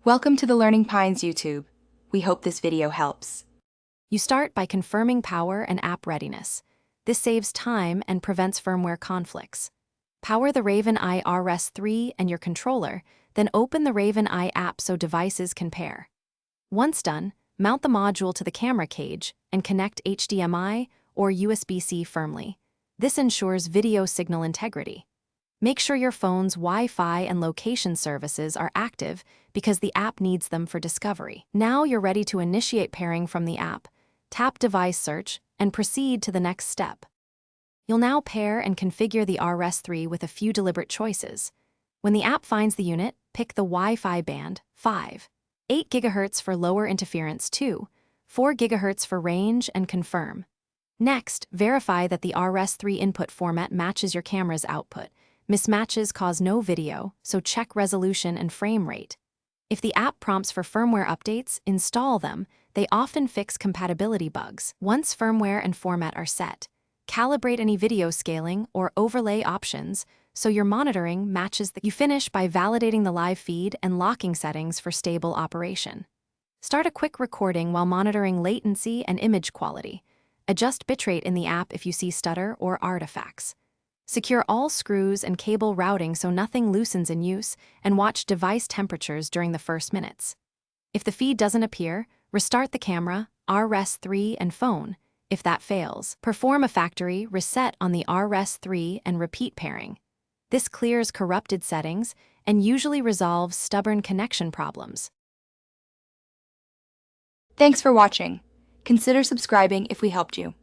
Welcome to the Learning Pines YouTube. We hope this video helps. You start by confirming power and app readiness. This saves time and prevents firmware conflicts. Power the Raveneye Rs3 and your controller, then open the Raveneye app so devices can pair. Once done, mount the module to the camera cage and connect HDMI or USB-C firmly. This ensures video signal integrity. Make sure your phone's Wi-Fi and location services are active because the app needs them for discovery. Now you're ready to initiate pairing from the app. Tap Device Search and proceed to the next step. You'll now pair and configure the Rs3 with a few deliberate choices. When the app finds the unit, pick the Wi-Fi band 5, 8 GHz for lower interference 2, 4 GHz for range, and confirm. Next, verify that the Rs3 input format matches your camera's output. Mismatches cause no video, so check resolution and frame rate. If the app prompts for firmware updates, install them. They often fix compatibility bugs. Once firmware and format are set, calibrate any video scaling or overlay options so your monitoring matches You finish by validating the live feed and locking settings for stable operation. Start a quick recording while monitoring latency and image quality. Adjust bitrate in the app if you see stutter or artifacts. Secure all screws and cable routing so nothing loosens in use, and watch device temperatures during the first minutes. If the feed doesn't appear, restart the camera, Rs3, and phone. If that fails, perform a factory reset on the Rs3 and repeat pairing. This clears corrupted settings and usually resolves stubborn connection problems. Thanks for watching. Consider subscribing if we helped you.